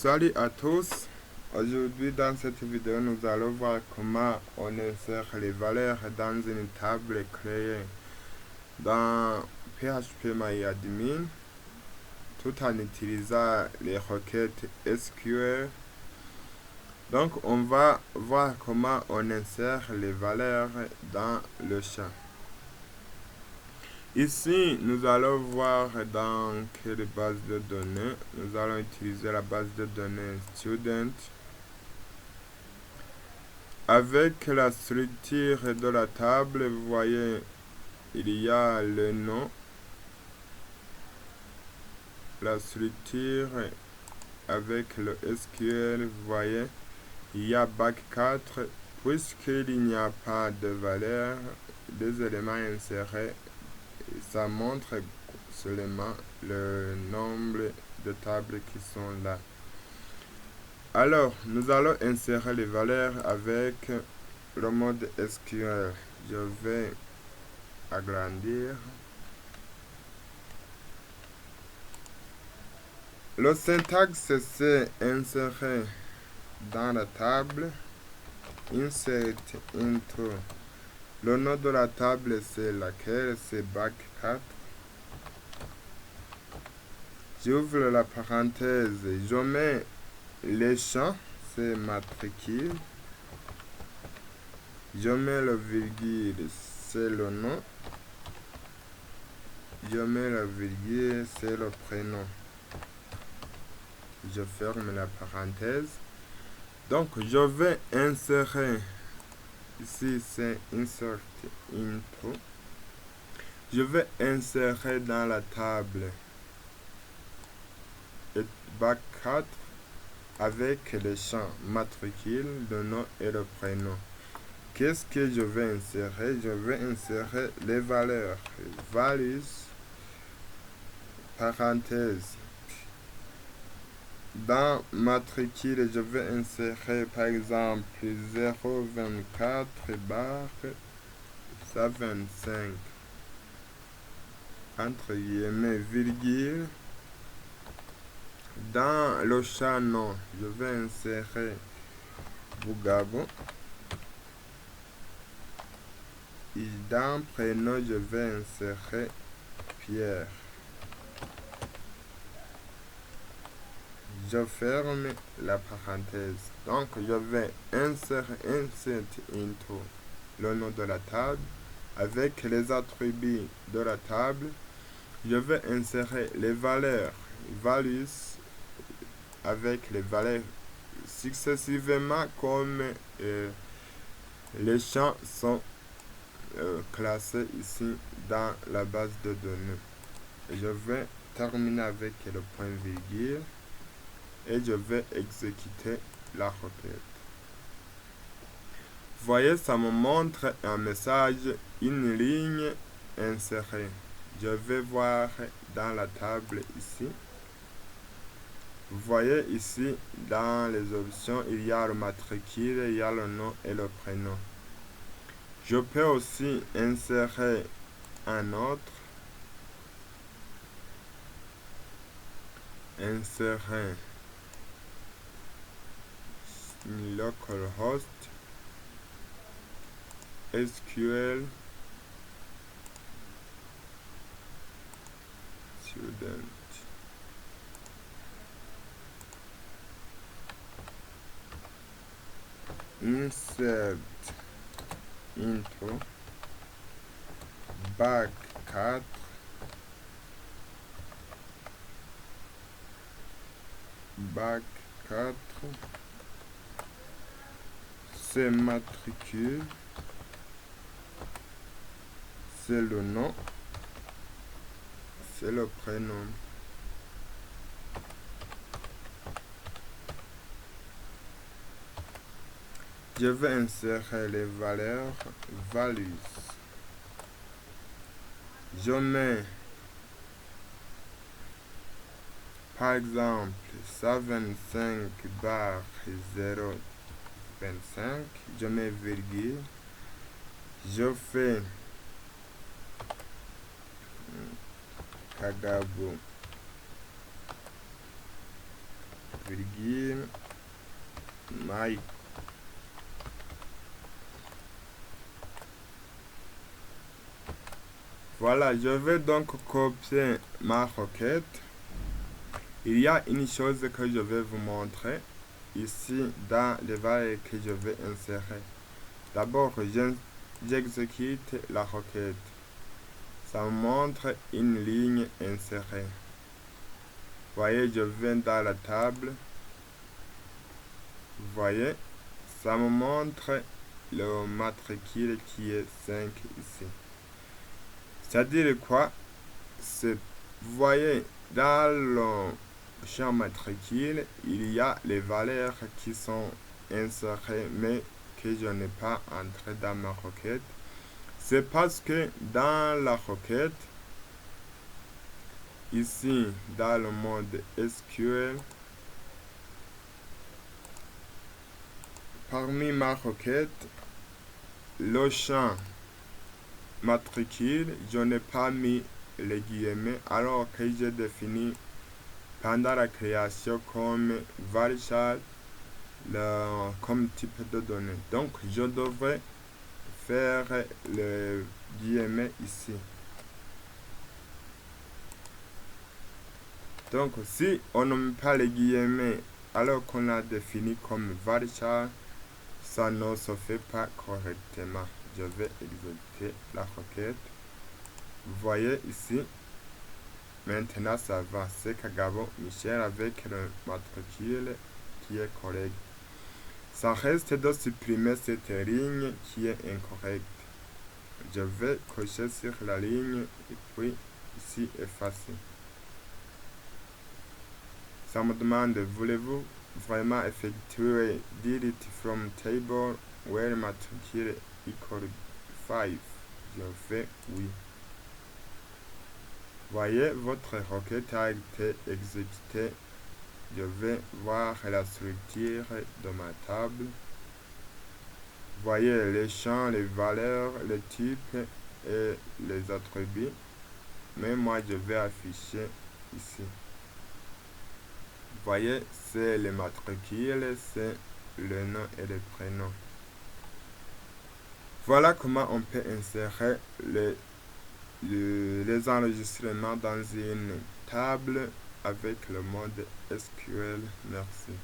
Salut à tous. Aujourd'hui dans cette vidéo nous allons voir comment on insère les valeurs dans une table créée dans PHP-MyAdmin tout en utilisant les requêtes SQL. Donc on va voir comment on insère les valeurs dans le champ. Ici, nous allons voir dans quelle base de données. Nous allons utiliser la base de données student. Avec la structure de la table, vous voyez, il y a le nom, la structure avec le SQL, vous voyez, il y a bac 4, puisqu'il n'y a pas de valeur, des éléments insérés, ça montre seulement le nombre de tables qui sont là. Alors, nous allons insérer les valeurs avec le mode SQL. Je vais agrandir. Le syntaxe, c'est insérer dans la table, insert into. Le nom de la table, c'est laquelle? C'est bac 4. J'ouvre la parenthèse, je mets les champs, c'est matricule. Je mets le virgule, c'est le nom. Je mets la virgule, c'est le prénom. Je ferme la parenthèse. Donc, je vais insérer. Ici, c'est insert into. Je vais insérer dans la table bac 4 avec les champs matricule, le nom et le prénom. Qu'est-ce que je vais insérer? Je vais insérer les valeurs. Values, parenthèse. Dans matricule, je vais insérer par exemple 0,24 bar 125 entre guillemets virgule. Dans le champ nom, je vais insérer Bougabo. Et dans prénom, je vais insérer Pierre. Je ferme la parenthèse. Donc, je vais insérer insert into le nom de la table avec les attributs de la table. Je vais insérer les valeurs, values, avec les valeurs successivement comme les champs sont classés ici dans la base de données. Je vais terminer avec le point virgule et je vais exécuter la requête. Vous voyez, ça me montre un message, une ligne insérée. Je vais voir dans la table ici. Vous voyez ici, dans les options, il y a le matricule, il y a le nom et le prénom. Je peux aussi insérer un autre. Insérer localhost SQL student. Insert into bac 4 bac 4 c'est matricule, c'est le nom, c'est le prénom. Je vais insérer les valeurs values. Je mets par exemple 125 bar 0,25. Je mets virgule. Je fais Kagabo virgule, my. Voilà, je vais donc copier ma requête. Il y a une chose que je vais vous montrer ici dans les valeurs que je vais insérer. D'abord, j'exécute la requête. Ça me montre une ligne insérée. Voyez, je viens dans la table. Voyez, ça me montre le matricule qui est 5 ici. C'est-à-dire quoi? Vous voyez, dans le champ matricule, il y a les valeurs qui sont insérées, mais que je n'ai pas entrées dans ma requête. C'est parce que dans la requête, ici, dans le mode SQL, parmi ma requête, le champ matricule, je n'ai pas mis les guillemets alors que j'ai défini pendant la création comme varchar comme type de données. Donc, je devrais faire le guillemets ici. Donc, si on ne met pas les guillemets alors qu'on a défini comme varchar, ça ne se fait pas correctement. Je vais exécuter la requête. Vous voyez ici, maintenant ça va. C'est Kagabo Michel avec le matricule qui est correct. Ça reste de supprimer cette ligne qui est incorrecte. Je vais cocher sur la ligne et puis ici effacer. Ça me demande, voulez-vous vraiment effectuer delete from table where matricule equal 5? Je fais oui. Voyez, votre requête a été exécutée. Je vais voir la structure de ma table. Voyez les champs, les valeurs, les types et les attributs. Mais moi, je vais afficher ici. Voyez, c'est les matricules, c'est le nom et le prénom. Voilà comment on peut insérer les enregistrements dans une table avec le mode SQL. Merci.